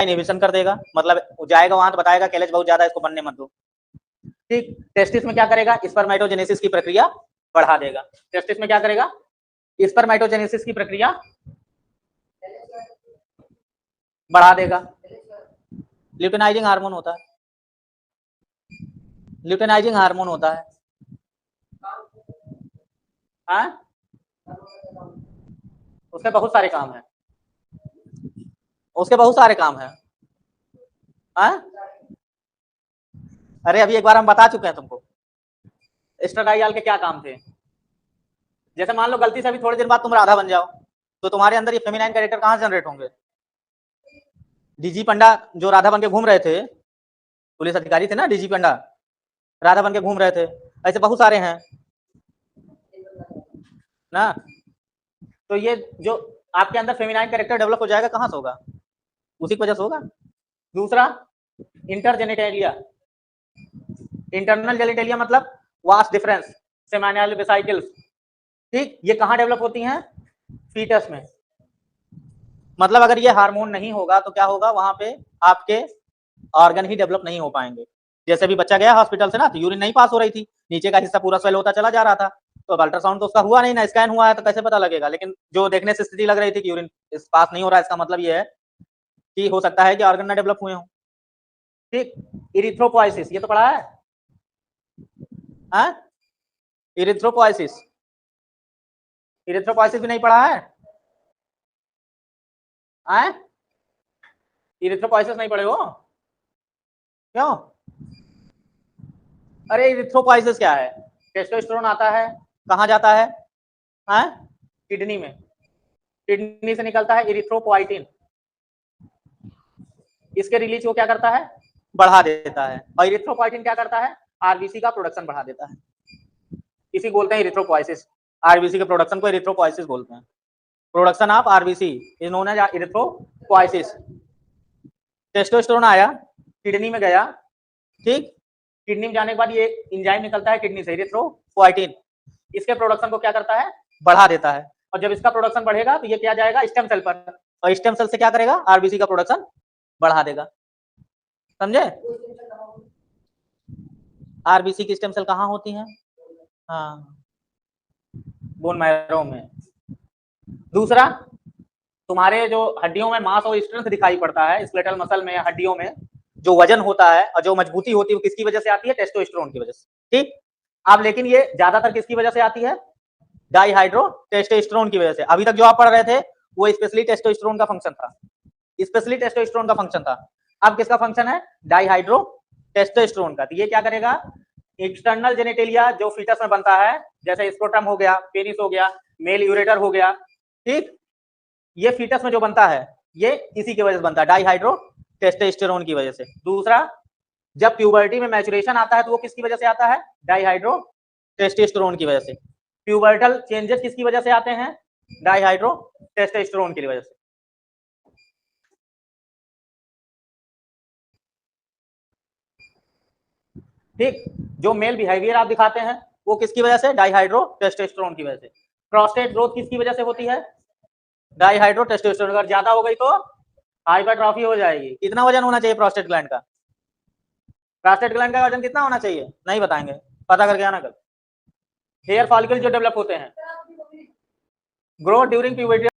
Inhibition कर देगा, मतलब जाएगा वहां तो बताएगा कैलेज बहुत ज्यादा, इसको बनने मत दो। ठीक, टेस्टिस में क्या करेगा, स्पर्मेटोजेनेसिस की प्रक्रिया बढ़ा देगा। टेस्टिस में क्या करेगा, स्पर्मेटोजेनेसिस की प्रक्रिया बढ़ा देगा। ल्यूटेनाइजिंग हार्मोन होता है, ल्यूटेनाइजिंग हार्मोन होता है। हाँ, उसके बहुत सारे काम है, उसके बहुत सारे काम है। हाँ, अरे अभी एक बार हम बता चुके हैं तुमको एस्ट्राडाइल के क्या काम थे। जैसे मान लो गलती से अभी थोड़ी देर बाद तुम राधा बन जाओ, तो तुम्हारे अंदर ये फेमिनाइन कैरेक्टर कहाँ जनरेट होंगे। डीजी पंडा जो राधा बन के घूम रहे थे, पुलिस अधिकारी थे ना डीजी पंडा, राधा बन के घूम रहे थे, ऐसे बहुत सारे हैं ना। तो ये जो आपके अंदर फेमिनाइन कैरेक्टर डेवलप हो जाएगा, कहाँ से होगा, उसी की वजह से होगा। दूसरा इंटरजेनिटेलिया, इंटरनल जेनिटेलिया मतलब वास्ट डिफरेंस सेमानियल वेसाइकल्स। ठीक, ये कहाँ डेवलप होती हैं, फीटस में। मतलब अगर ये हार्मोन नहीं होगा तो क्या होगा, वहां पे आपके ऑर्गन ही डेवलप नहीं हो पाएंगे। जैसे भी बच्चा गया हॉस्पिटल से ना, तो यूरिन नहीं पास हो रही थी, नीचे का हिस्सा पूरा स्वेल होता चला जा रहा था, तो अब अल्ट्रासाउंड तो उसका हुआ नहीं ना, स्कैन हुआ है तो कैसे पता लगेगा। लेकिन जो देखने से स्थिति लग रही थी कि यूरिन पास नहीं हो रहा है, इसका मतलब ये है कि हो सकता है कि ऑर्गन ना डेवलप हुए हों। ठीक, इरिथ्रोपोइसिस ये तो पढ़ा है, इरिथ्रोपोइसिस, इरिथ्रोपोइसिस भी नहीं पढ़ा है, इरिथ्रोपोइसिस नहीं पढ़े हो क्यों। अरे इरिथ्रोपोइसिस क्या है, टेस्टोस्टेरोन आता है, कहाँ जाता है, किडनी में, किडनी से निकलता है इरिथ्रोपोइटिन, इसके रिलीज को क्या करता है, बढ़ा देता है। और इरिथ्रोपोइटिन क्या करता है, आरबीसी का प्रोडक्शन बढ़ा देता है, इसी बोलते हैं इरिथ्रोपोइसिस। आरबीसी के प्रोडक्शन को इरिथ्रोपोइसिस बोलते हैं, production of RBC is known as erythropoiesis. Testosterone आया, किडनी में गया, ठीक, किडनी में जाने के बाद ये एंजाइम निकलता है किडनी से इरिथ्रोपोइटिन, इसके प्रोडक्शन को क्या करता है, बढ़ा देता है। और जब इसका प्रोडक्शन बढ़ेगा तो ये क्या जाएगा स्टेम सेल पर, और स्टेम सेल से क्या करेगा, आरबीसी का प्रोडक्शन बढ़ा देगा। समझे, आरबीसी की स्टेम सेल कहाँ होती हैं, हाँ, बोन मैरो में। दूसरा, तुम्हारे जो हड्डियों में मांस और स्ट्रेंथ दिखाई पड़ता है, स्केलेटल मसल में, हड्डियों में जो वजन होता है और जो मजबूती होती है, वो किसकी वजह से आती है, टेस्टोस्टेरोन की वजह से। ठीक, अब लेकिन ये ज्यादातर किसकी वजह से आती है, डाइहाइड्रो टेस्टोस्टेरोन की वजह से। अभी तक जो आप पढ़ रहे थे वो स्पेशली टेस्टोस्टेरोन का फंक्शन था, स्पेशली टेस्टोस्टेरोन का फंक्शन था। अब किसका फंक्शन है, डाइहाइड्रो टेस्टोस्टेरोन का। तो ये क्या करेगा, एक्सटर्नल जेनिटेलिया जो फीटस में बनता है, जैसे स्क्रोटम हो गया, पेनिस हो गया, मेल यूरेटर हो गया, ठीक, ये फीटस में जो बनता है ये इसी की वजह से बनता है, डाइहाइड्रो टेस्टोस्टेरोन की वजह से। दूसरा, जब प्यूबर्टी में मैचुरेशन आता है तो वो किसकी वजह से आता है, डाइहाइड्रो टेस्टोस्टेरोन की वजह से। प्यूबर्टल चेंजेस किसकी वजह से आते हैं, डाइहाइड्रो टेस्टोस्टेरोन की वजह से। ठीक, जो मेल बिहेवियर आप दिखाते हैं वो किसकी वजह से, डाइहाइड्रो टेस्टोस्टेरोन की वजह से। प्रोस्टेट ग्रोथ किसकी वजह से होती है, डाइहाइड्रो टेस्टोस्टेरोन। अगर ज्यादा हो गई तो हाइपरट्रॉफी हो जाएगी। कितना वजन होना चाहिए प्रोस्टेट ग्लैंड का, प्रोस्टेट ग्लैंड का वजन कितना होना चाहिए, नहीं बताएंगे, पता करके आना कल। हेयर फॉलिकल जो डेवलप होते हैं, ग्रो ड्यूरिंग प्यूबर्टी